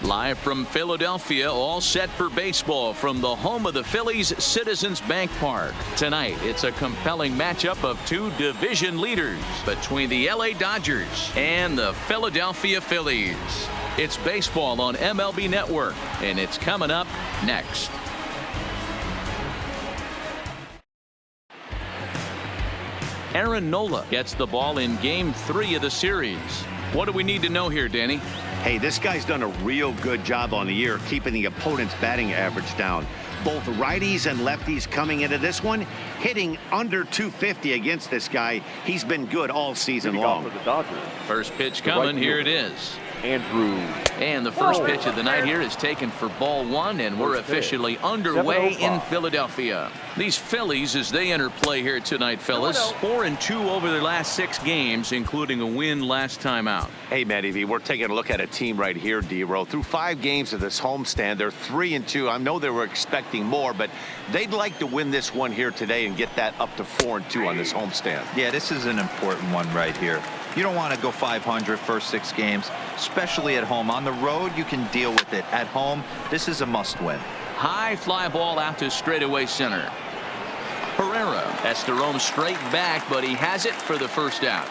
Live from Philadelphia, all set for baseball from the home of the Phillies, Citizens Bank Park. Tonight, it's a compelling matchup of two division leaders between the LA Dodgers and the Philadelphia Phillies. It's baseball on MLB Network, and it's coming up next. Aaron Nola gets the ball in Game 3 of the series. What do we need to know here, Danny? Hey, this guy's done a real good job on the year keeping the opponent's batting average down. Both righties and lefties coming into this one, hitting under 250 against this guy. He's been good all season long. For the Dodgers. First pitch coming. Here it is. Andrew. And the first pitch of the night here is taken for ball one, and we're officially underway in Philadelphia. These Phillies, as they enter play here tonight, fellas, 4-2 over their last 6 games, including a win last time out. Hey, Matty V, we're taking a look at a team right here, D-Row. Through 5 games of this homestand, they're 3-2. I know they were expecting more, but they'd like to win this one here today and get that up to 4-2 on this homestand. Yeah, this is an important one right here. You don't want to go 500 first 6 games, especially at home. On the road, you can deal with it. At home, this is a must-win. High fly ball out to straightaway center. Herrera has to roam straight back, but he has it for the first out.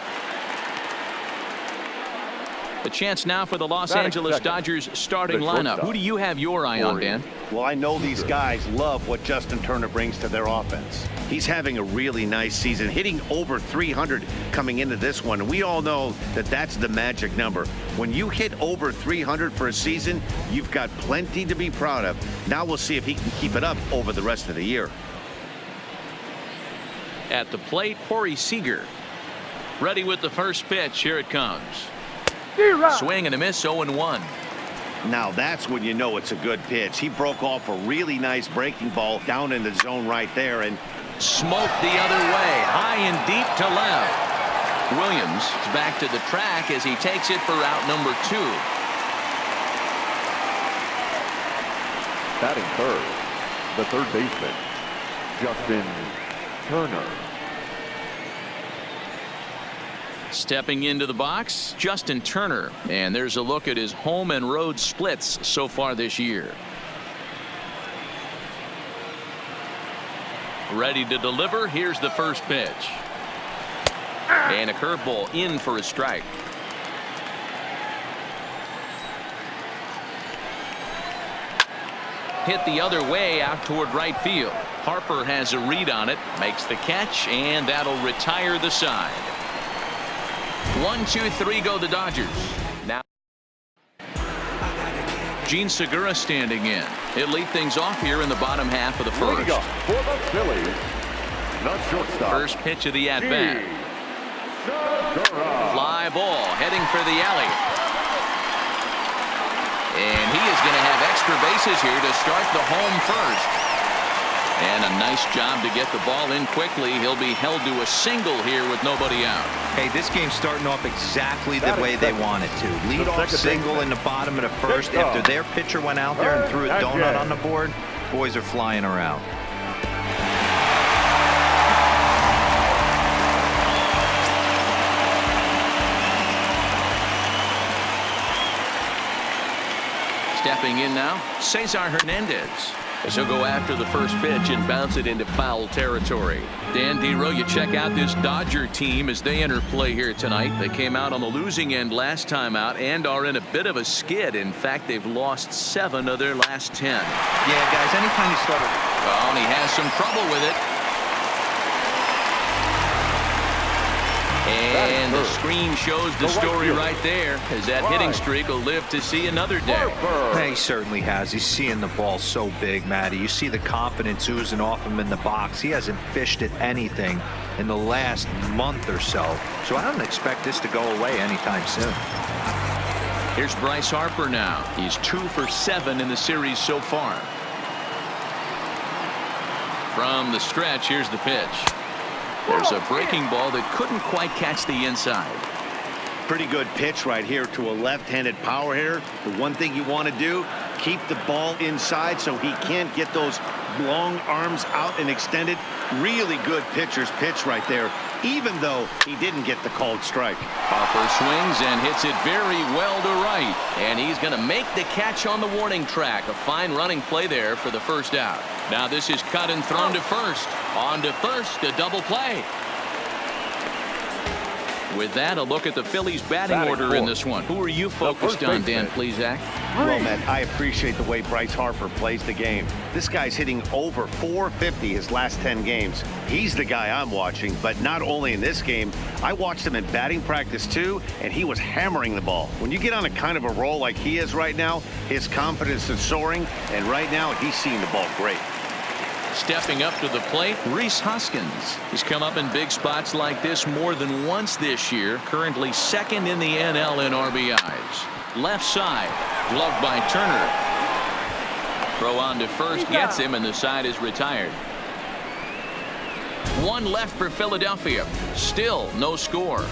The chance now for the Los Angeles Dodgers starting lineup. Who do you have your eye on, Dan? Well, I know these guys love what Justin Turner brings to their offense. He's having a really nice season, hitting over 300 coming into this one. We all know that that's the magic number. When you hit over 300 for a season, you've got plenty to be proud of. Now we'll see if he can keep it up over the rest of the year. At the plate, Corey Seager. Ready with the first pitch. Here it comes. Swing and a miss, 0-1. Now that's when you know it's a good pitch. He broke off a really nice breaking ball down in the zone right there and smoked the other way, high and deep to left. Williams is back to the track as he takes it for out number 2. Batting third, the third baseman, Justin Turner. Stepping into the box, Justin Turner. And there's a look at his home and road splits so far this year. Ready to deliver. Here's the first pitch. And a curveball in for a strike. Hit the other way out toward right field. Harper has a read on it, makes the catch, and that'll retire the side. 1, 2, 3 go the Dodgers. Now Gene Segura standing in. He'll lead things off here in the bottom half of the first. For the Phillies, the shortstop. First pitch of the at-bat. Fly ball heading for the alley. And he is going to have extra bases here to start the home first. And a nice job to get the ball in quickly. He'll be held to a single here with nobody out. Hey, this game's starting off exactly the way they want it to. Lead off single in the bottom of the first. After their pitcher went out there and threw a donut on the board, boys are flying around. Stepping in now, Cesar Hernandez. As he'll go after the first pitch and bounce it into foul territory. Dan D-Row, you check out this Dodger team as they enter play here tonight. They came out on the losing end last time out and are in a bit of a skid. In fact, they've lost 7 of their last 10. Yeah, guys, anytime you start Oh, and he has some trouble with it. And the screen shows the story right there, as that hitting streak will live to see another day. He certainly has. He's seeing the ball so big, Matty. You see the confidence oozing off him in the box. He hasn't fished at anything in the last month or so. So I don't expect this to go away anytime soon. Here's Bryce Harper now. He's 2 for 7 in the series so far. From the stretch, here's the pitch. There's a breaking ball that couldn't quite catch the inside. Pretty good pitch right here to a left-handed power hitter. The one thing you want to do, keep the ball inside so he can't get those long arms out and extended. Really good pitcher's pitch right there. even though he didn't get the called strike. Harper swings and hits it very well to right. And he's going to make the catch on the warning track. A fine running play there for the first out. Now this is cut and thrown to first. On to first, a double play. With that, a look at the Phillies batting order in this one. Who are you focused on, Dan Plesac? Well, Matt, I appreciate the way Bryce Harper plays the game. This guy's hitting over 450 his last 10 games. He's the guy I'm watching, but not only in this game. I watched him in batting practice too, and he was hammering the ball. When you get on a kind of a roll like he is right now, his confidence is soaring, and right now he's seeing the ball great. Stepping up to the plate, Rhys Hoskins. He's come up in big spots like this more than once this year. Currently second in the NL in RBIs. Left side, gloved by Turner. Throw on to first, gets him, and the side is retired. One left for Philadelphia. Still no score.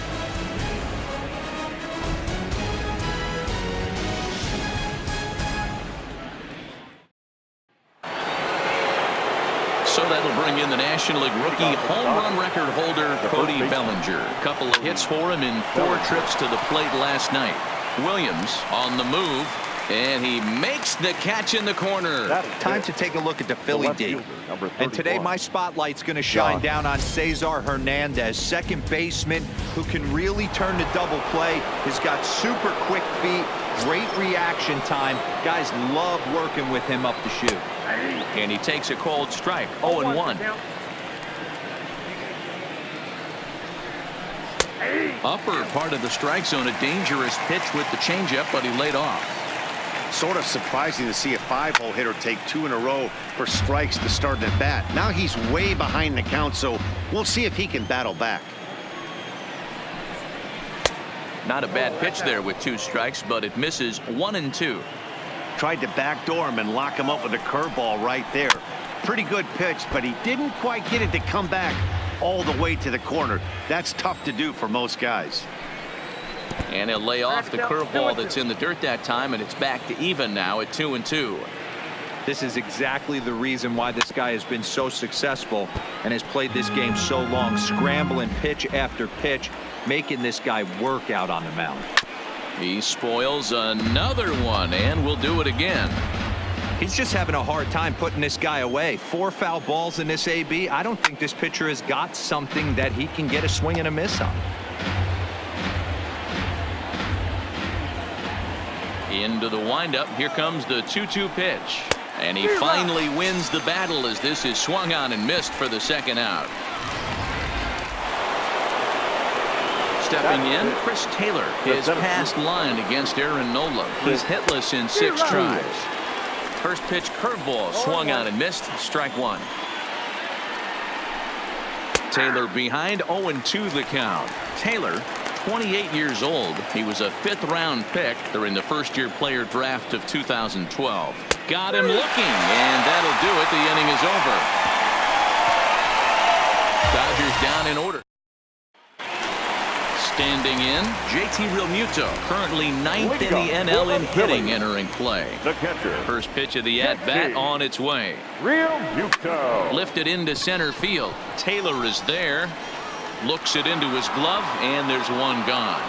So that'll bring in the National League rookie home run record holder Cody Bellinger. A couple of hits for him in 4 trips to the plate last night. Williams on the move, and he makes the catch in the corner. Time to take a look at the Philly D. And today my spotlight's going to shine down on Cesar Hernandez, second baseman who can really turn the double play. He's got super quick feet, great reaction time. Guys love working with him up the chute. And he takes a cold strike. 0-1. Upper part of the strike zone, a dangerous pitch with the changeup, but he laid off. Sort of surprising to see a 5-hole hitter take 2 in a row for strikes to start at bat. Now he's way behind the count, so we'll see if he can battle back. Not a bad pitch there with 2 strikes, but it misses 1-2. Tried to backdoor him and lock him up with a curveball right there. Pretty good pitch, but he didn't quite get it to come back all the way to the corner. That's tough to do for most guys. And he'll lay off the curveball that's in the dirt that time, and it's back to even now at 2-2. This is exactly the reason why this guy has been so successful and has played this game so long, scrambling pitch after pitch, making this guy work out on the mound. He spoils another one, and will do it again. He's just having a hard time putting this guy away. 4 foul balls in this AB. I don't think this pitcher has got something that he can get a swing and a miss on. Into the windup. Here comes the 2-2 pitch. And he finally wins the battle as this is swung on and missed for the second out. Stepping in, Chris Taylor. His past line against Aaron Nola. He's hitless in 6 tries. First pitch curveball swung on and missed. Strike 1. Taylor behind, 0-2 the count. Taylor, 28 years old. He was a 5th-round pick during the first-year player draft of 2012. Got him looking, and that'll do it. The inning is over. Dodgers down in order. Standing in, JT Realmuto, currently 9th in the NL in hitting, entering play. The catcher. First pitch of the at-bat on its way. Realmuto. Lifted into center field. Taylor is there. Looks it into his glove, and there's one gone.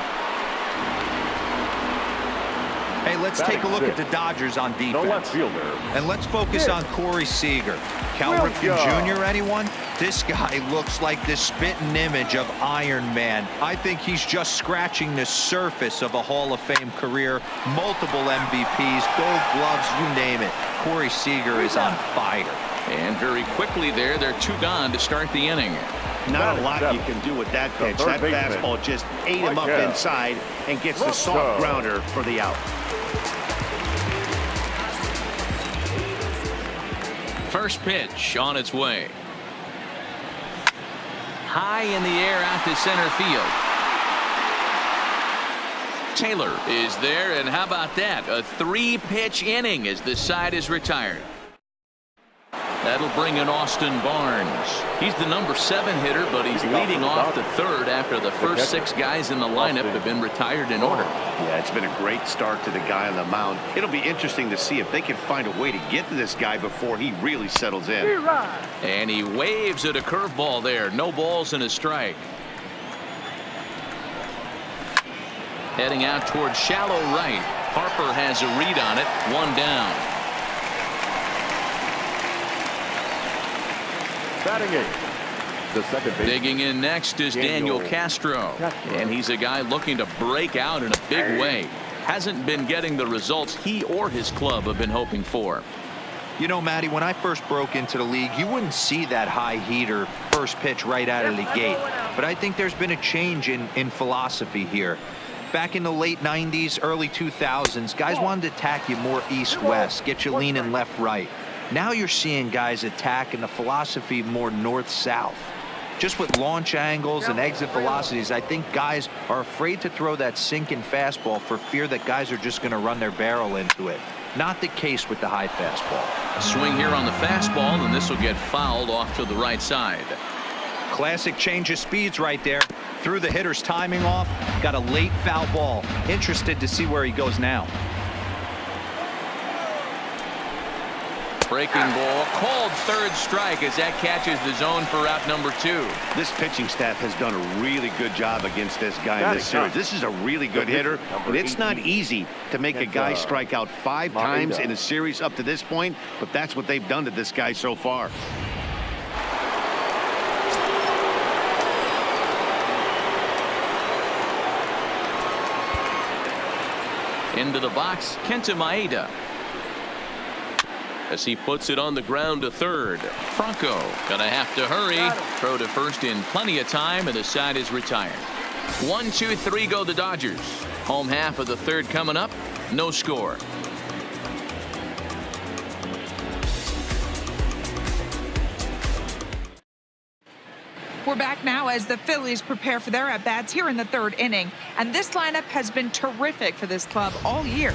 Hey, let's take a look at the Dodgers on defense. The left fielder. And let's focus on Corey Seager. Cal Ripken Jr., anyone? This guy looks like the spitting image of Iron Man. I think he's just scratching the surface of a Hall of Fame career. Multiple MVPs, Gold Gloves, you name it. Corey Seager is on fire. And very quickly there, they're 2 gone to start the inning. Not a lot you can do with that pitch. That fastball just ate him up inside and gets the soft grounder for the out. First pitch on its way. High in the air out to center field. Taylor is there, and how about that? A 3-pitch inning as the side is retired. That'll bring in Austin Barnes. He's the number 7 hitter, but he's leading off the 3rd after the first 6 guys in the lineup have been retired in order. Yeah, it's been a great start to the guy on the mound. It'll be interesting to see if they can find a way to get to this guy before he really settles in. And he waves at a curveball there. No balls and a strike. Heading out towards shallow right. Harper has a read on it. 1 down. Batting 8. The second base. Digging in next is Daniel Castro. And he's a guy looking to break out in a big way. Hasn't been getting the results he or his club have been hoping for. You know, Matty, when I first broke into the league, you wouldn't see that high heater first pitch right out of the gate. But I think there's been a change in philosophy here. Back in the late 90s, early 2000s, guys wanted to attack you more east-west, get you leaning left-right. Now you're seeing guys attack in the philosophy more north-south. Just with launch angles and exit velocities, I think guys are afraid to throw that sinking fastball for fear that guys are just going to run their barrel into it. Not the case with the high fastball. A swing here on the fastball, and this will get fouled off to the right side. Classic change of speeds right there. Threw the hitter's timing off. Got a late foul ball. Interested to see where he goes now. Breaking ball, called third strike as that catches the zone for out number 2. This pitching staff has done a really good job against this guy in this series. This is a really good hitter, and it's not easy to make a guy strike out 5 times in a series up to this point, but that's what they've done to this guy so far. Into the box, Kenta Maeda. As he puts it on the ground to third. Franco gonna have to hurry. Throw to first in plenty of time, and the side is retired. 1, 2, 3 go the Dodgers. Home half of the third coming up. No score. We're back now as the Phillies prepare for their at-bats here in the 3rd inning. And this lineup has been terrific for this club all year.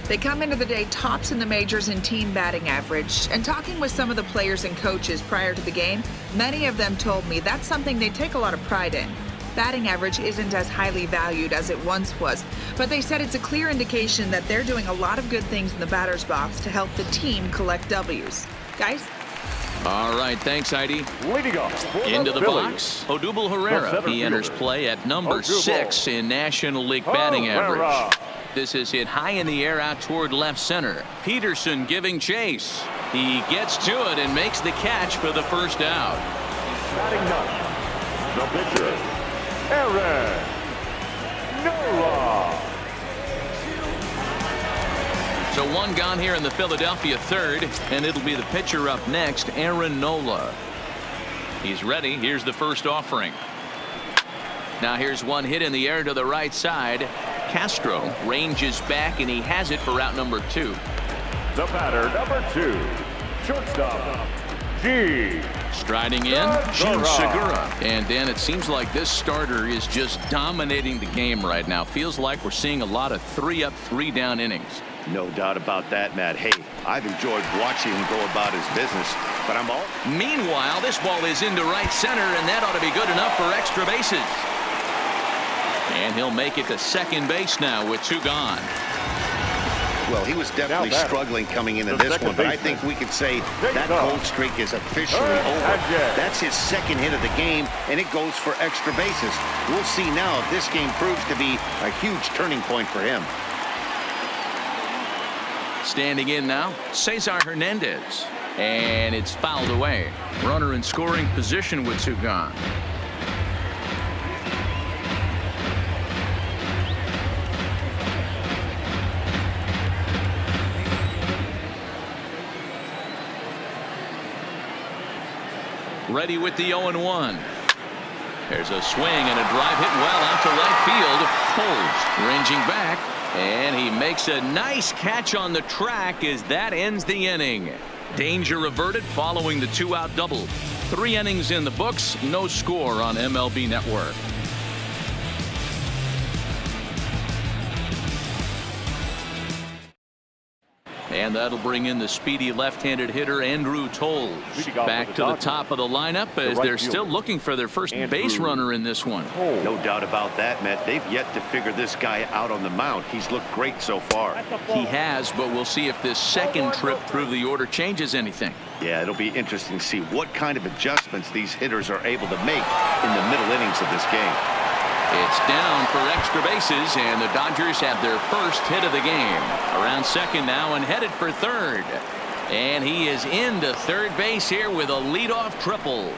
They come into the day tops in the majors in team batting average. And talking with some of the players and coaches prior to the game, many of them told me that's something they take a lot of pride in. Batting average isn't as highly valued as it once was, but they said it's a clear indication that they're doing a lot of good things in the batter's box to help the team collect W's. Guys? All right, thanks, Heidi. Leading off Into the box, Odubel Herrera. He enters play at number 6 in National League batting average. This is hit high in the air out toward left center. Peterson giving chase. He gets to it and makes the catch for the first out. batting 9. The pitcher, Aaron Nola. So 1 gone here in the Philadelphia 3rd, and it'll be the pitcher up next, Aaron Nola. He's ready. Here's the first offering. Now here's 1 hit in the air to the right side. Castro ranges back, and he has it for out number 2. The batter, number 2, shortstop, G. Striding in, Gene Segura. And Dan, it seems like this starter is just dominating the game right now. Feels like we're seeing a lot of 3-up, 3-down innings. No doubt about that, Matt. Hey, I've enjoyed watching him go about his business, but I'm all... Meanwhile, this ball is into right center, and that ought to be good enough for extra bases. And he'll make it to second base now with 2 gone. Well, he was definitely struggling coming into this one, but I think we could say that cold streak is officially over. That's his 2nd hit of the game, and it goes for extra bases. We'll see now if this game proves to be a huge turning point for him. Standing in now, Cesar Hernandez. And it's fouled away. Runner in scoring position with 2 gone. Ready with the 0-1. There's a swing and a drive hit well out to right field. Holds, ranging back, and he makes a nice catch on the track as that ends the inning. Danger averted following the 2-out double. 3 innings in the books, no score on MLB Network. And that'll bring in the speedy left-handed hitter Andrew Toles. Back to the top of the lineup as they're still looking for their first base runner in this one. No doubt about that, Matt. They've yet to figure this guy out on the mound. He's looked great so far. He has, but we'll see if this second trip through the order changes anything. Yeah, it'll be interesting to see what kind of adjustments these hitters are able to make in the middle innings of this game. It's down for extra bases, and the Dodgers have their first hit of the game. Around second now and headed for third. And he is into third base here with a leadoff triple.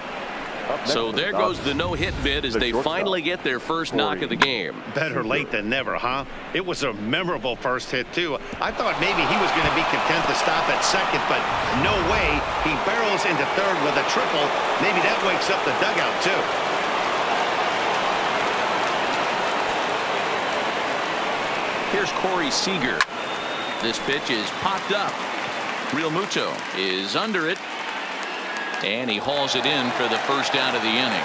So there goes the no-hit bid as they finally get their first knock of the game. Better late than never, huh? It was a memorable first hit, too. I thought maybe he was going to be content to stop at second, but no way. He barrels into third with a triple. Maybe that wakes up the dugout, too. Here's Corey Seager. This pitch is popped up. Real Muto is under it. And he hauls it in for the first out of the inning.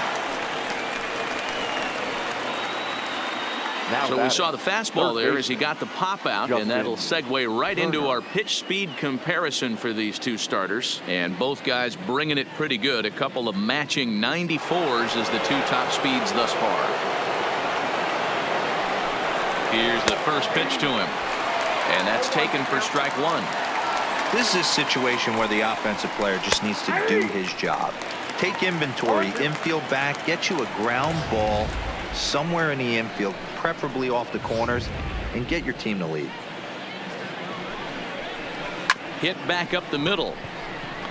So we saw the fastball there as he got the pop out, and that'll segue right into our pitch speed comparison for these two starters. And both guys bringing it pretty good. A couple of matching 94s as the two top speeds thus far. Here's the first pitch to him. And that's taken for strike one. This is a situation where the offensive player just needs to do his job. Take inventory, infield back, get you a ground ball somewhere in the infield, preferably off the corners, and get your team to lead. Hit back up the middle.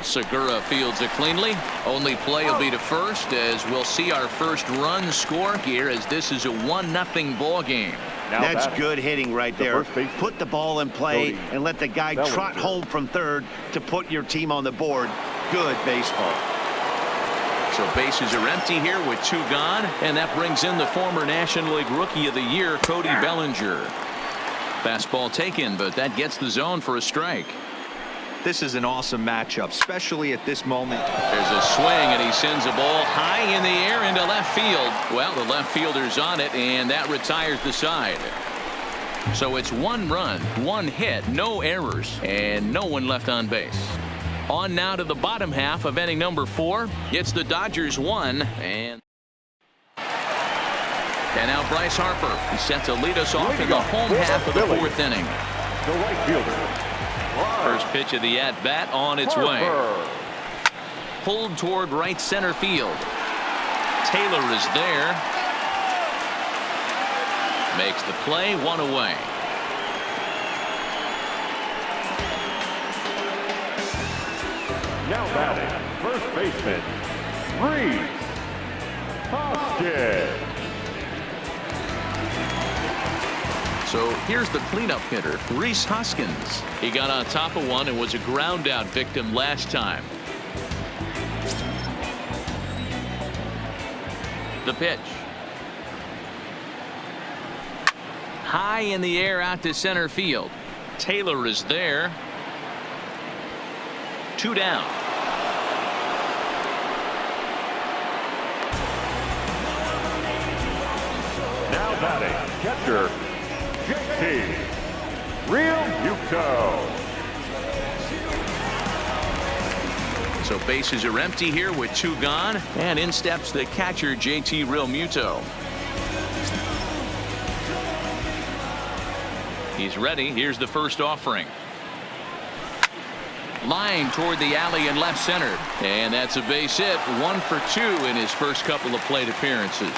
Segura fields it cleanly. Only play will be to first as we'll see our first run score here as this is a 1-0 ball game. That's good hitting right there. Put the ball in play and let the guy trot home from third to put your team on the board. Good baseball. So bases are empty here with two gone, and that brings in the former National League Rookie of the Year, Cody Bellinger. Fastball taken, but that gets the zone for a strike. This is an awesome matchup, especially at this moment. There's a swing, and he sends a ball high in the air into left field. Well, the left fielder's on it, and that retires the side. So it's 1 run, 1 hit, no errors, and no one left on base. On now to the bottom half of inning number 4. It's the Dodgers 1, and now Bryce Harper. He's set to lead us off in the home half of the 4th inning. The right fielder. First pitch of the at-bat on its way. Pulled toward right center field. Taylor is there. Makes the play, 1 away. Now batting, first baseman, Rhys Hoskins. So here's the cleanup hitter, Rhys Hoskins. He got on top of one and was a ground out victim last time. The pitch. High in the air out to center field. Taylor is there. 2 down. Now batting, catcher, JT Realmuto. So bases are empty here with 2 gone, and in steps the catcher JT Realmuto. He's ready. Here's the first offering. Line toward the alley in left center, and that's a base hit. 1 for 2 in his first couple of plate appearances.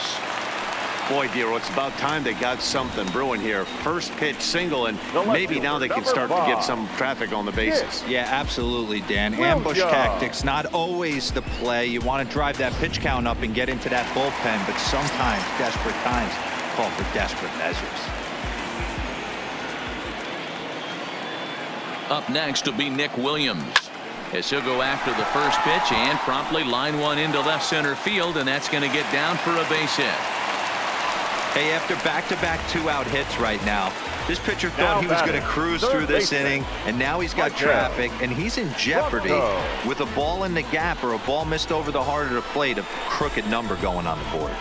Boy, Dero, it's about time they got something brewing here. First pitch single, and maybe now they can start to get some traffic on the bases. Yeah, absolutely, Dan. Ambush tactics, not always the play. You want to drive that pitch count up and get into that bullpen, but sometimes desperate times call for desperate measures. Up next will be Nick Williams, as he'll go after the first pitch and promptly line one into left center field, and that's going to get down for a base hit. Hey, after back-to-back 2-out hits right now, this pitcher thought he was going to cruise through this inning, and now he's got traffic, and he's in jeopardy with a ball in the gap or a ball missed over the heart of the plate, a crooked number going on the board.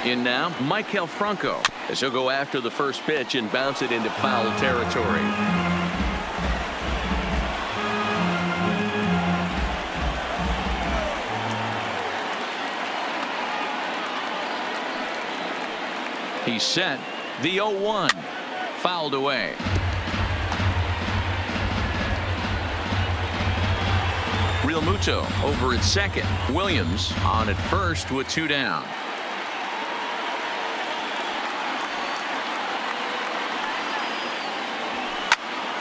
In now, Maikel Franco, as he'll go after the first pitch and bounce it into foul territory. He's set. The 0-1 fouled away. Real Muto over at second. Williams on at first with 2 down.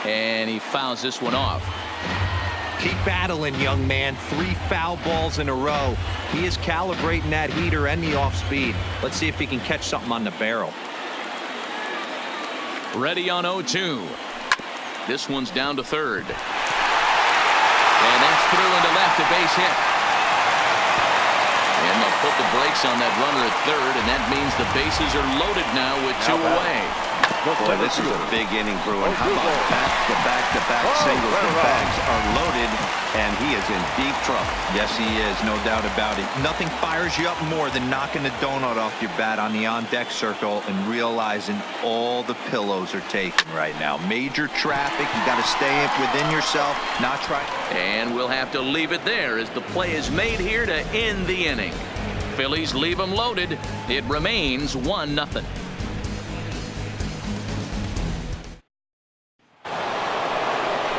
And he fouls this one off. Keep battling, young man. 3 foul balls in a row. He is calibrating that heater and the off speed. Let's see if he can catch something on the barrel. Ready on 0-2. This one's down to third. And that's through into left, a base hit. And they'll put the brakes on that runner at third, and that means the bases are loaded now with 2 away. Boy, this is a big inning, Bruin. How about back-to-back singles? The bags are loaded, and he is in deep trouble. Yes, he is, no doubt about it. Nothing fires you up more than knocking the donut off your bat on the on-deck circle and realizing all the pillows are taken right now. Major traffic. You got to stay within yourself, not try. And we'll have to leave it there as the play is made here to end the inning. Phillies leave them loaded. It remains 1-0.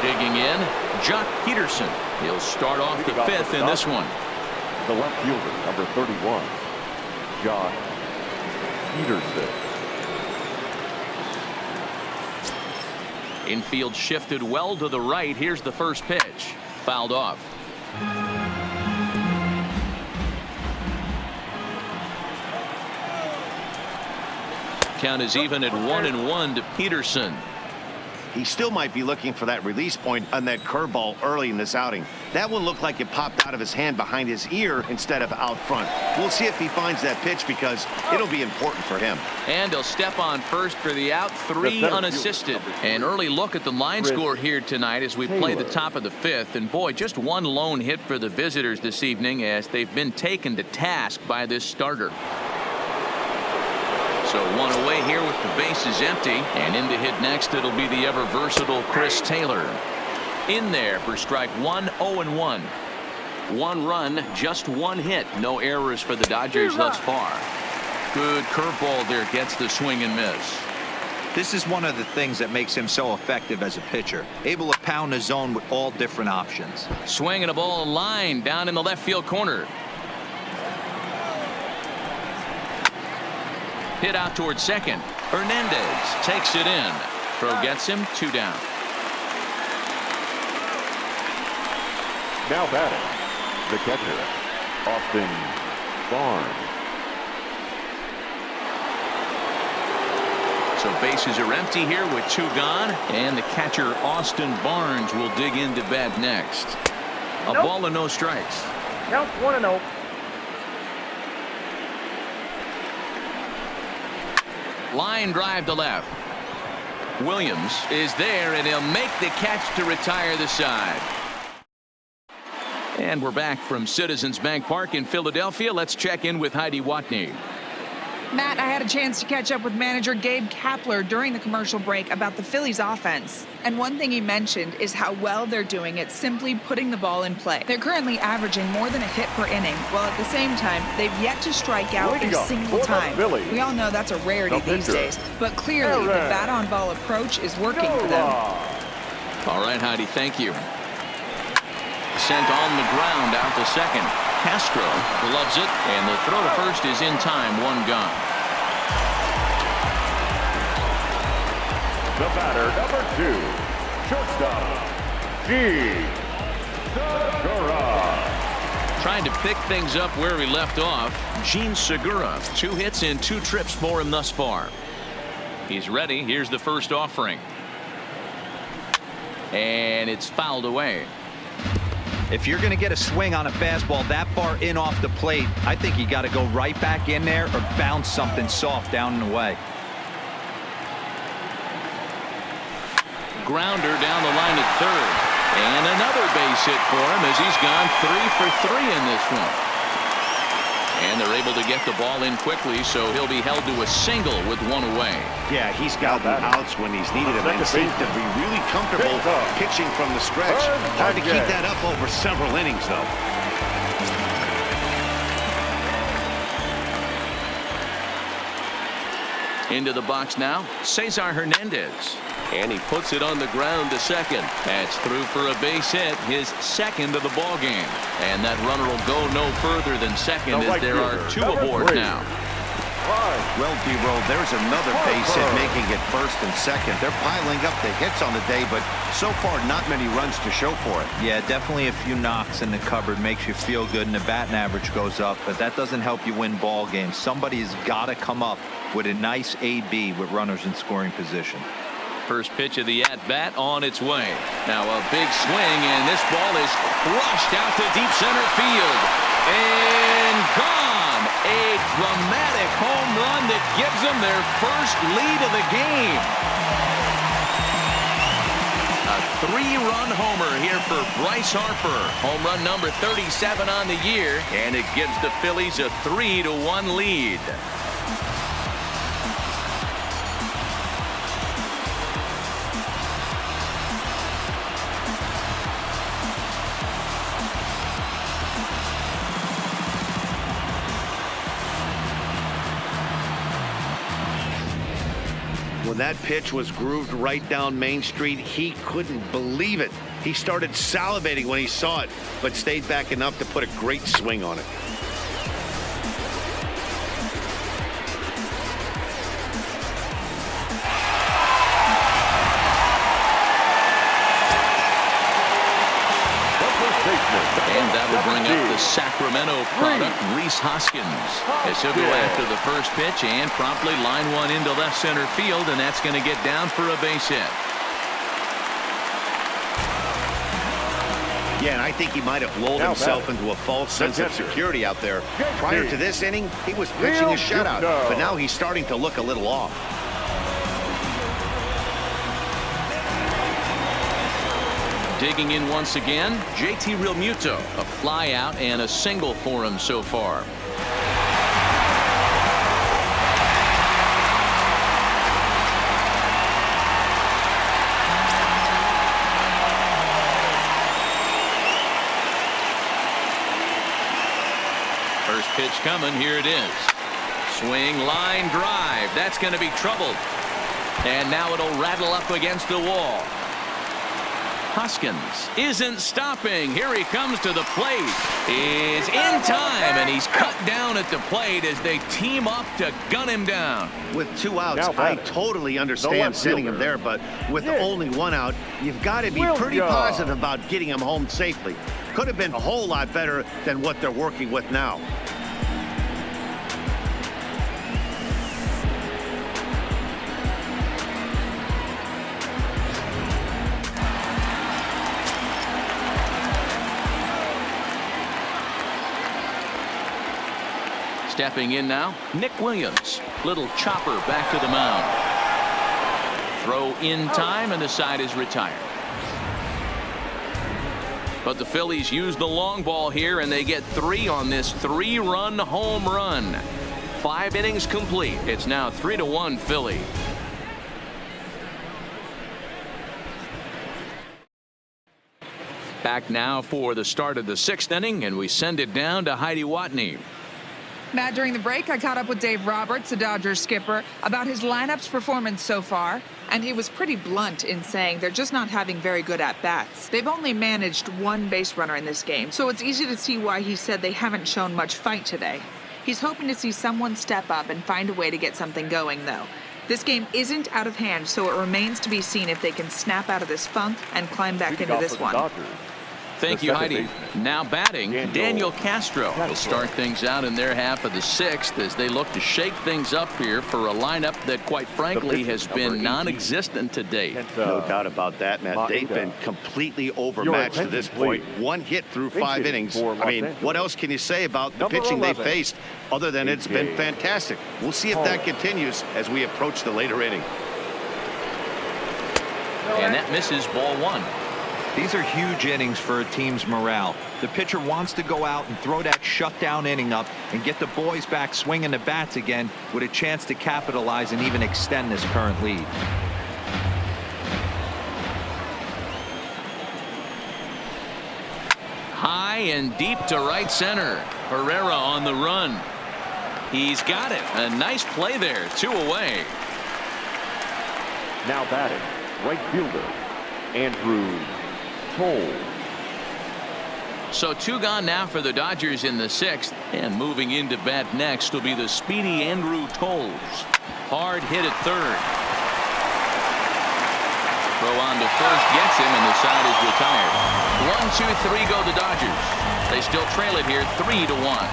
Digging in, Jock Peterson. He'll start off the 5th in this one. The left fielder, number 31, Jock Peterson. Infield shifted well to the right. Here's the first pitch. Fouled off. Count is even at 1-1 to Peterson. He still might be looking for that release point on that curveball early in this outing. That one looked like it popped out of his hand behind his ear instead of out front. We'll see if he finds that pitch because it'll be important for him. And he'll step on first for the out. 3 unassisted. An early look at the line score here tonight as we play the top of the 5th. And boy, just 1 lone hit for the visitors this evening as they've been taken to task by this starter. So 1 away here with the bases empty, and in to hit next it'll be the ever versatile Chris Taylor. In there for strike 1, 0-1. 1 run, just 1 hit. No errors for the Dodgers thus far. Good curveball there, gets the swing and miss. This is one of the things that makes him so effective as a pitcher. Able to pound the zone with all different options. Swinging a ball line down in the left field corner. Hit out towards second. Hernandez takes it in. Throw gets him, 2 down. Now batting, the catcher, Austin Barnes. So bases are empty here with 2 gone, and the catcher Austin Barnes will dig into bat next. A ball and no strikes. Count 1-0. Line drive to left. Williams is there, and he'll make the catch to retire the side. And we're back from Citizens Bank Park in Philadelphia. Let's check in with Heidi Watney. Matt, I had a chance to catch up with manager Gabe Kapler during the commercial break about the Phillies offense. And one thing he mentioned is how well they're doing at simply putting the ball in play. They're currently averaging more than a hit per inning, while at the same time, they've yet to strike out a single time. We all know that's a rarity these days, but clearly the bat-on-ball approach is working for them. All right, Heidi, thank you. Sent on the ground out to second. Castro gloves it, and the throw to first is in time. 1 gone. The batter, number 2, shortstop, Segura. Trying to pick things up where we left off. Gene Segura, 2 hits and 2 trips for him thus far. He's ready. Here's the first offering. And it's fouled away. If you're going to get a swing on a fastball that far in off the plate, I think you got to go right back in there or bounce something soft down and away. Grounder down the line at third. And another base hit for him as he's gone 3 for 3 in this one. And they're able to get the ball in quickly, so he'll be held to a single with 1 away. Yeah, he's got the outs when he's needed him and seems to be really comfortable pitching from the stretch. Hard to keep that up over several innings, though. Into the box now, Cesar Hernandez. And he puts it on the ground to second. That's through for a base hit, his second of the ball game. And that runner will go no further than second as there are two aboard now. Well, D-Roll, there's another base hit making it first and second. They're piling up the hits on the day, but so far not many runs to show for it. Yeah, definitely a few knocks in the cupboard makes you feel good, and the batting average goes up, but that doesn't help you win ball games. Somebody's got to come up with a nice AB with runners in scoring position. First pitch of the at-bat on its way. Now a big swing, and this ball is crushed out to deep center field. And gone. A dramatic home run that gives them their first lead of the game. A three-run homer here for Bryce Harper. Home run number 37 on the year, and it gives the Phillies a 3-1 lead. When that pitch was grooved right down Main Street, he couldn't believe it. He started salivating when he saw it, but stayed back enough to put a great swing on it. And that will bring up the Sacramento product, Rhys Hoskins, as he'll go after the first pitch and promptly line one into left center field, and that's going to get down for a base hit. Yeah, and I think he might have lulled himself into a false sense of security out there. Prior to this inning, he was pitching a shutout, but now he's starting to look a little off. Digging in once again, JT Realmuto. A fly out and a single for him so far. First pitch coming. Here it is. Swing, line drive. That's going to be troubled. And now it'll rattle up against the wall. Hoskins isn't stopping. Here he comes to the plate. Is in time, and he's cut down at the plate as they team up to gun him down. With two outs, I totally understand sending him there, but with only one out, you've got to be pretty positive about getting him home safely. Could have been a whole lot better than what they're working with now. Stepping in now, Nick Williams. Little chopper back to the mound. Throw in time, and the side is retired. But the Phillies use the long ball here, and they get 3 on this 3-run home run. 5 innings complete. It's now 3-1 Philly. Back now for the start of the 6th inning, and we send it down to Heidi Watney. Matt, during the break, I caught up with Dave Roberts, the Dodgers skipper, about his lineup's performance so far, and he was pretty blunt in saying they're just not having very good at-bats. They've only managed 1 base runner in this game, so it's easy to see why he said they haven't shown much fight today. He's hoping to see someone step up and find a way to get something going, though. This game isn't out of hand, so it remains to be seen if they can snap out of this funk and climb back into this one. Thank you, Heidi. Now batting, Daniel Castro will start things out in their half of the 6th as they look to shake things up here for a lineup that, quite frankly, has been non-existent to date. No doubt about that, Matt. They've been completely overmatched to this point. 1 hit through 5 innings. I mean, what else can you say about the pitching they faced other than it's been fantastic? We'll see if that continues as we approach the later inning. And that misses ball 1. These are huge innings for a team's morale. The pitcher wants to go out and throw that shutdown inning up and get the boys back swinging the bats again with a chance to capitalize and even extend this current lead. High and deep to right center. Herrera on the run. He's got it. A nice play there. 2 away. Now batting, right fielder, Andrew Toll. So 2 gone now for the Dodgers in the 6th. And moving into bat next will be the speedy Andrew Toll. Hard hit at third. Throw on to first gets him, and the side is retired. 1, 2, 3 go the Dodgers. They still trail it here 3-1.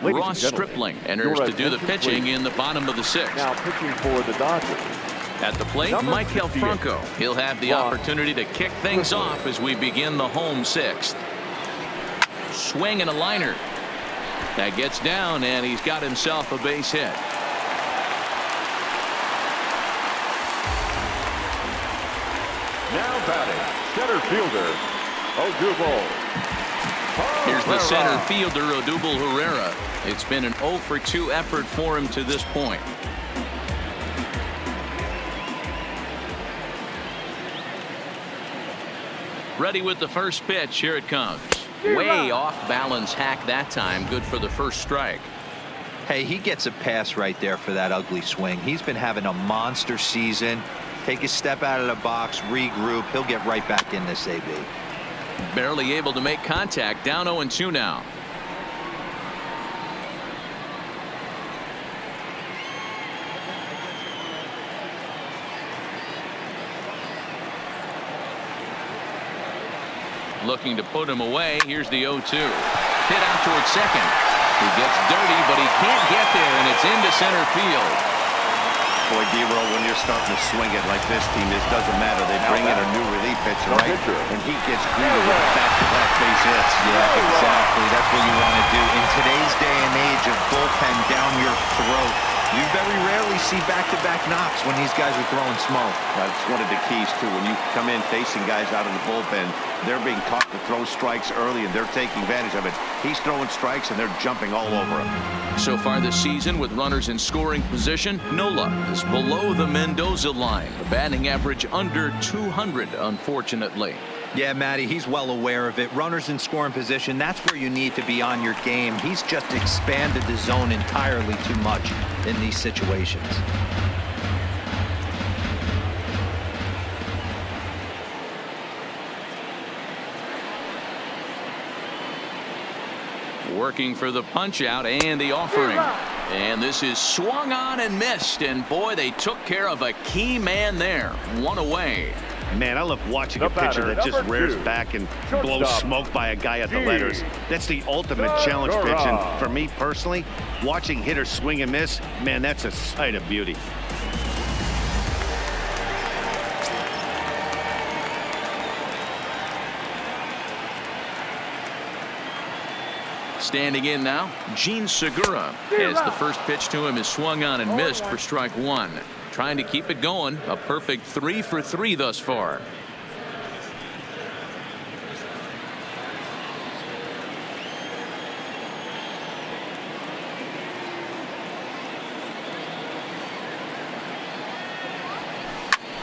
Ross Stripling enters to do the pitching in the bottom of the 6th. Now pitching for the Dodgers. At the plate, Michael Franco. He'll have the opportunity to kick things off as we begin the home 6th. Swing and a liner. That gets down, and he's got himself a base hit. Now batting, center fielder, Odubel. Here's the center fielder, Odubel Herrera. It's been an 0 for 2 effort for him to this point. Ready with the first pitch. Here it comes. Way off balance hack that time. Good for the first strike. Hey, he gets a pass right there for that ugly swing. He's been having a monster season. Take a step out of the box, regroup. He'll get right back in this AB. Barely able to make contact. Down 0-2 now. Looking to put him away. Here's the 0-2. Hit out towards second. He gets dirty, but he can't get there, and it's into center field. Boy, D-Roll, when you're starting to swing it like this team, this doesn't matter. They bring in a new relief pitcher, right? And he gets greeted with back-to-back base hits. Yeah, exactly. That's what you want to do. In today's day and age of bullpen down your throat, you very rarely see back-to-back knocks when these guys are throwing smoke. That's one of the keys, too. When you come in facing guys out of the bullpen, they're being taught to throw strikes early, and they're taking advantage of it. He's throwing strikes, and they're jumping all over him. So far this season, with runners in scoring position, Nola is below the Mendoza line. A batting average under 200, unfortunately. Yeah, Matty, he's well aware of it. Runners in scoring position, that's where you need to be on your game. He's just expanded the zone entirely too much in these situations. Working for the punch out and the offering. And this is swung on and missed. And boy, they took care of a key man there. 1 away. Man, I love watching a pitcher that just rears back and blows smoke by a guy at the letters. That's the ultimate challenge pitch. And for me personally, watching hitters swing and miss, man, that's a sight of beauty. Standing in now, Gene Segura, as the first pitch to him is swung on and missed for strike 1. Trying to keep it going. A perfect 3 for 3 thus far.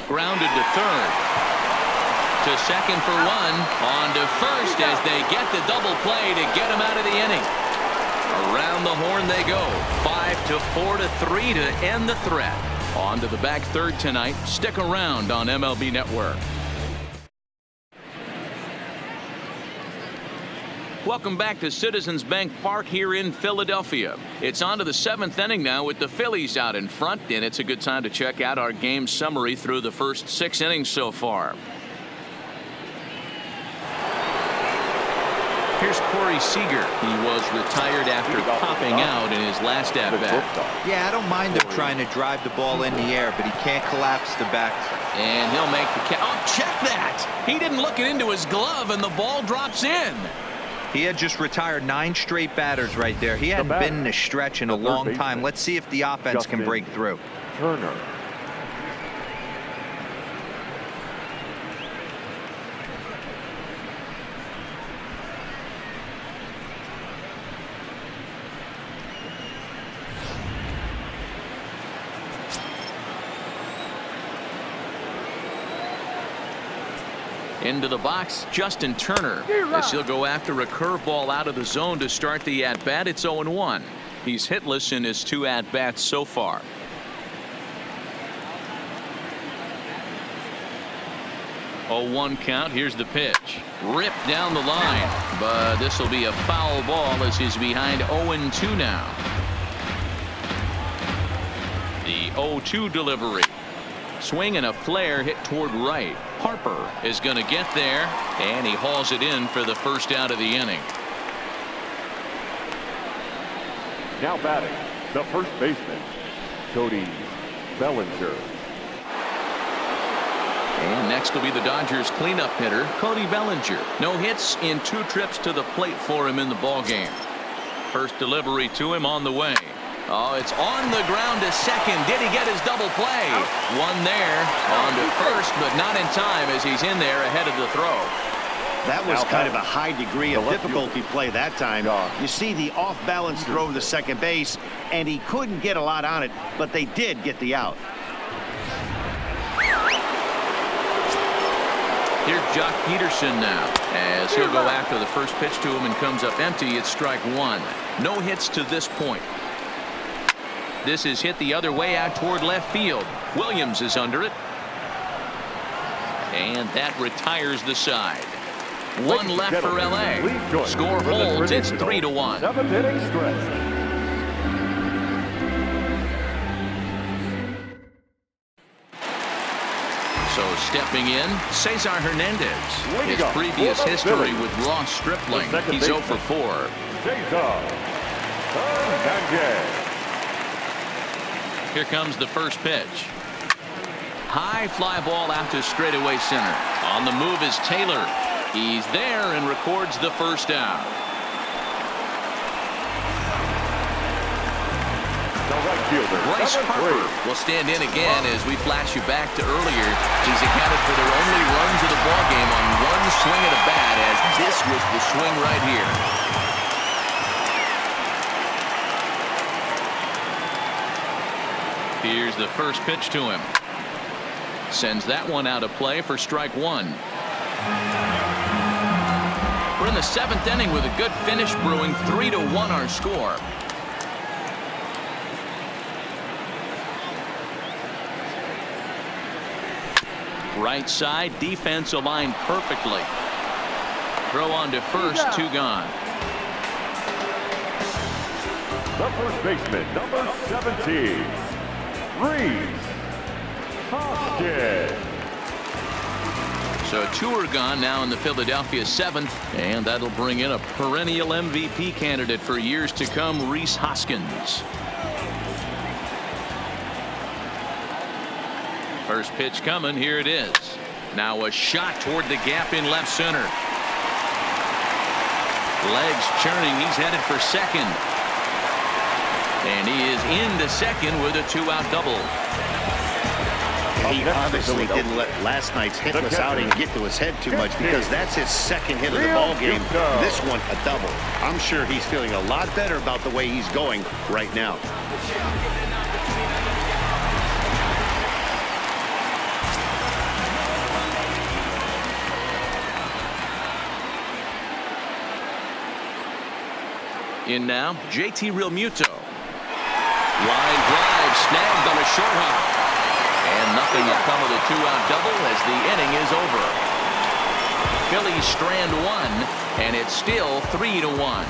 Grounded to third. To second for 1. On to first as they get the double play to get him out of the inning. Around the horn they go. 5-4-3 to end the threat. On to the back third tonight. Stick around on MLB Network. Welcome back to Citizens Bank Park here in Philadelphia. It's on to the 7th inning now with the Phillies out in front, and it's a good time to check out our game summary through the first 6 innings so far. Here's Corey Seager. He was retired after popping out in his last at-bat. Yeah, I don't mind him trying to drive the ball in the air, but he can't collapse the back. And he'll make the catch. Oh, check that! He didn't look it into his glove, and the ball drops in. He had just retired 9 straight batters right there. He hadn't been in a stretch in a long time. Let's see if the offense can break through. Turner. Into the box, Justin Turner, as he'll go after a curveball out of the zone to start the at-bat. It's 0-1. He's hitless in his 2 at-bats so far. Oh, 1 count. Here's the pitch. Ripped down the line, but this will be a foul ball as he's behind 0-2 now. The 0-2 delivery. Swing and a flare hit toward right. Harper is going to get there, and he hauls it in for the first out of the inning. Now batting, the first baseman, Cody Bellinger. And next will be the Dodgers cleanup hitter, Cody Bellinger. No hits in 2 trips to the plate for him in the ballgame. First delivery to him on the way. Oh, it's on the ground to second. Did he get his double play? One there, on to first, but not in time as he's in there ahead of the throw. That was kind of a high degree of difficulty play that time. You see the off-balance throw to second base, and he couldn't get a lot on it, but they did get the out. Here's Jock Peterson now, as he'll go after the first pitch to him and comes up empty. It's strike 1. No hits to this point. This is hit the other way out toward left field. Williams is under it. And that retires the side. 1 left for LA. Score holds. It's 3-1. 7th inning stretch. So stepping in, Cesar Hernandez. His previous history with Ross Stripling. He's 0 for 4. Cesar Hernandez. Here comes the first pitch. High fly ball out to straightaway center. On the move is Taylor. He's there and records the first out. Bryce Harper will stand in again as we flash you back to earlier. He's accounted for their only runs of the ballgame on 1 swing of the bat, as this was the swing right here. Here's the first pitch to him. Sends that one out of play for strike 1. We're in the 7th inning with a good finish brewing. 3-1 our score. Right side, defense aligned perfectly. Throw on to first, 2 gone. The first baseman, number 17, Reese Hoskins. So 2 are gone now in the Philadelphia 7th, and that'll bring in a perennial MVP candidate for years to come, Reese Hoskins. First pitch coming. Here it is. Now a shot toward the gap in left center. Legs churning. He's headed for second. And he is into second with a 2-out double. He obviously didn't let last night's hitless outing get to his head too much, because that's his 2nd hit of the ball game. This one a double. I'm sure he's feeling a lot better about the way he's going right now. In now, JT Realmuto. Line drive snagged on a short hop. And nothing will come of the 2-out double as the inning is over. Phillies strand 1, and it's still 3-1.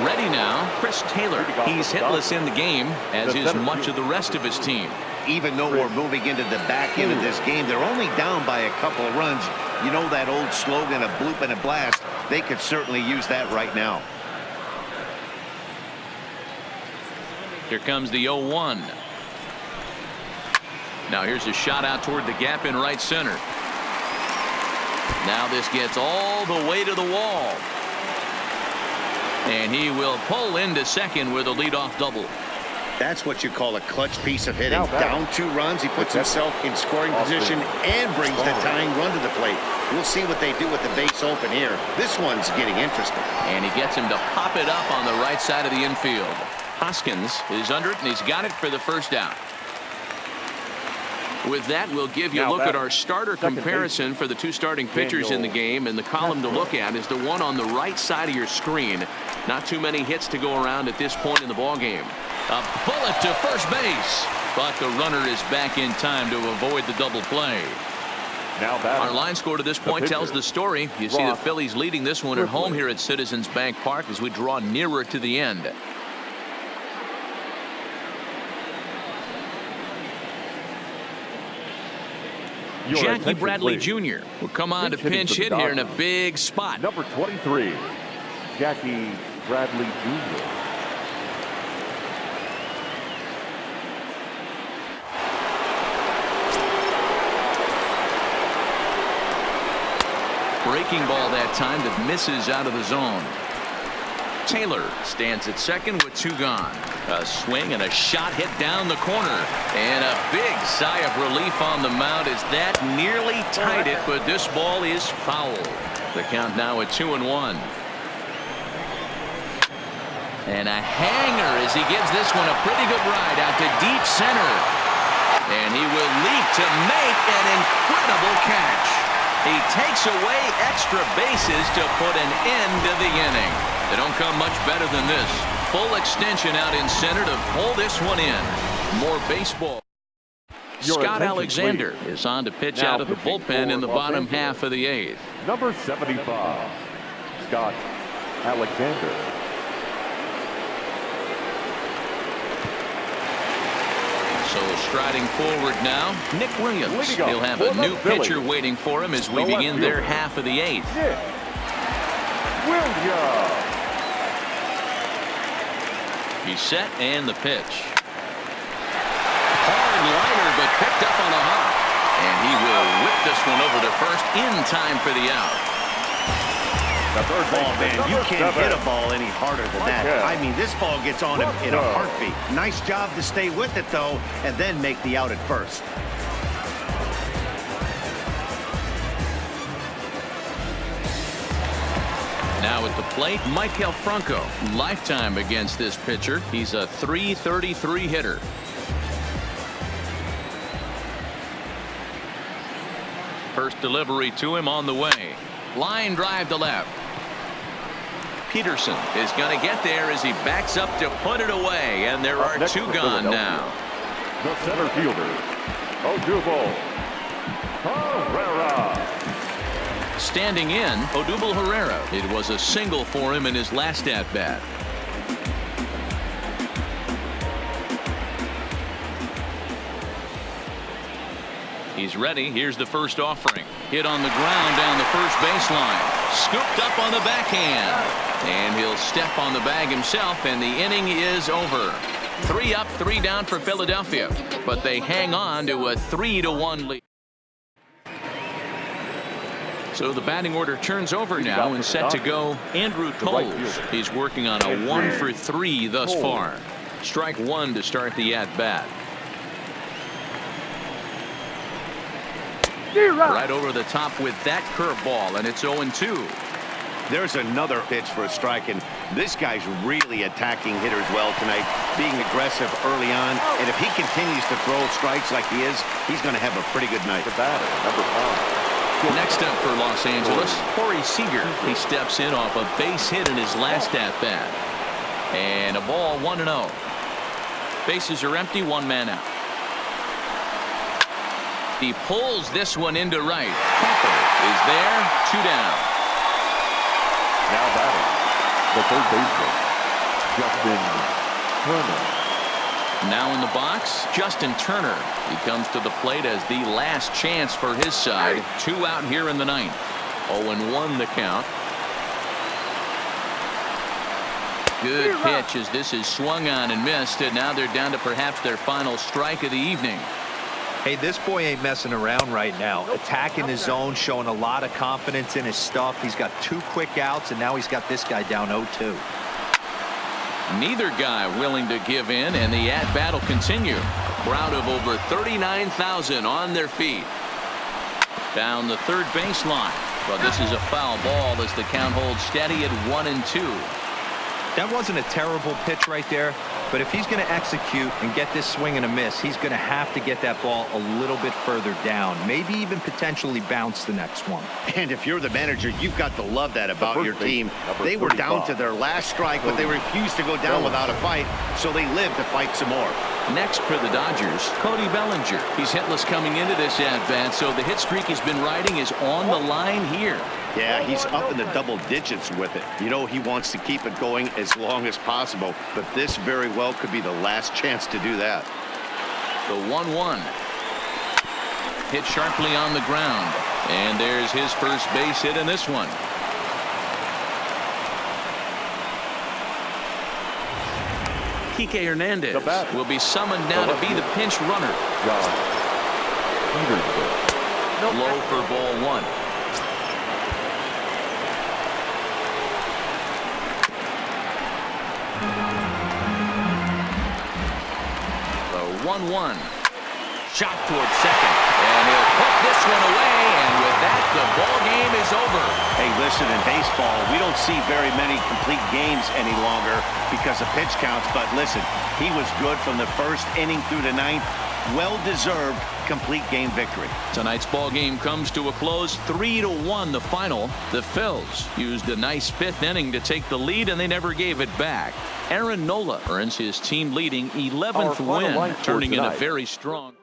Ready now, Chris Taylor. He's hitless in the game, as is much of the rest of his team. Even though we're moving into the back end of this game, they're only down by a couple of runs. You know that old slogan, a bloop and a blast? They could certainly use that right now. Here comes the 0-1. Now here's a shot out toward the gap in right center. Now this gets all the way to the wall. And he will pull into second with a leadoff double. That's what you call a clutch piece of hitting. Now back. Down 2 runs, he puts himself in scoring position and brings the tying run to the plate. We'll see what they do with the base open here. This one's getting interesting. And he gets him to pop it up on the right side of the infield. Hoskins is under it, and he's got it for the first out. With that, we'll give you a look at our starter comparison for the 2 starting pitchers in the game. And the column to look at is the one on the right side of your screen. Not too many hits to go around at this point in the ballgame. A bullet to first base, but the runner is back in time to avoid the double play. Our line score to this point tells the story. You see the Phillies leading this one at home here at Citizens Bank Park as we draw nearer to the end. Jackie Bradley Jr. will come on to pinch hit here in a big spot. Number 23, Jackie Bradley Jr. Breaking ball that time that misses out of the zone. Taylor stands at second with 2 gone. A swing and a shot hit down the corner. And a big sigh of relief on the mound as that nearly tied it, but this ball is foul. The count now at 2-1. And a hanger as he gives this one a pretty good ride out to deep center. And he will leap to make an incredible catch. He takes away extra bases to put an end to the inning. They don't come much better than this. Full extension out in center to pull this one in. More baseball. Scott Alexander is on to pitch out of the bullpen in the bottom half of the 8th. Number 75, Scott Alexander. So striding forward now, Nick Williams. He'll have a new pitcher waiting for him as we begin their half of the 8th. Nick Williams. He's set and the pitch. Hard liner, but picked up on a hop. And he will whip this one over to first in time for the out. Oh, man, you can't hit a ball any harder than that. I mean, this ball gets on him in a heartbeat. Nice job to stay with it, though, and then make the out at first. Now at the plate, Michael Franco. Lifetime against this pitcher. He's a .333 hitter. First delivery to him on the way. Line drive to left. Peterson is going to get there as he backs up to put it away, and there are 2 gone now. The center fielder, Odubel Herrera. Standing in, Odubel Herrera. It was a single for him in his last at-bat. He's ready. Here's the first offering. Hit on the ground down the first baseline. Scooped up on the backhand. And he'll step on the bag himself, and the inning is over. 3 up, 3 down for Philadelphia. But they hang on to a 3-1 lead. So the batting order turns over now and set to go Andrew Toles. He's working on a 1 for 3 thus far. Strike 1 to start the at-bat. Right over the top with that curveball, and it's 0-2. There's another pitch for a strike, and this guy's really attacking hitters well tonight, being aggressive early on, and if he continues to throw strikes like he is, he's going to have a pretty good night. The batter, number 5. Next up for Los Angeles, Corey Seager. He steps in off a base hit in his last at-bat. And a ball 1-0. Bases are empty, 1 man out. He pulls this one into right. Hopper is there, 2 down. Now batting, the third baseman, Justin Turner. Now in the box, Justin Turner. He comes to the plate as the last chance for his side. 2 out here in the 9th. 0-1 the count. Good pitch as this is swung on and missed, and now they're down to perhaps their final strike of the evening. Hey, this boy ain't messing around right now. Attacking his zone, showing a lot of confidence in his stuff. He's got 2 quick outs, and now he's got this guy down 0-2. Neither guy willing to give in, and the at-bat will continue. A crowd of over 39,000 on their feet. Down the third baseline. But this is a foul ball as the count holds steady at 1-2. That wasn't a terrible pitch right there, but if he's going to execute and get this swing and a miss, he's going to have to get that ball a little bit further down, maybe even potentially bounce the next one. And if you're the manager, you've got to love that about your team. They were down to their last strike, but they refused to go down without a fight, so they lived to fight some more. Next for the Dodgers, Cody Bellinger. He's hitless coming into this at-bat, so the hit streak he's been riding is on the line here. Yeah, he's up in the double digits with it. You know, he wants to keep it going as long as possible, but this very well could be the last chance to do that. The 1-1. Hit sharply on the ground, and there's his first base hit in this one. Kike Hernandez will be summoned now to be the pinch runner. Low for ball one. The 1-1. Shot towards second. And he'll put this one away. And with that, the ball game is over. Hey, listen, in baseball, we don't see very many complete games any longer because of pitch counts. But listen, he was good from the first inning through the ninth. Well-deserved complete game victory. Tonight's ball game comes to a close, 3-1 the final. The Phils used a nice fifth inning to take the lead, and they never gave it back. Aaron Nola earns his team leading 11th win, turning in a very strong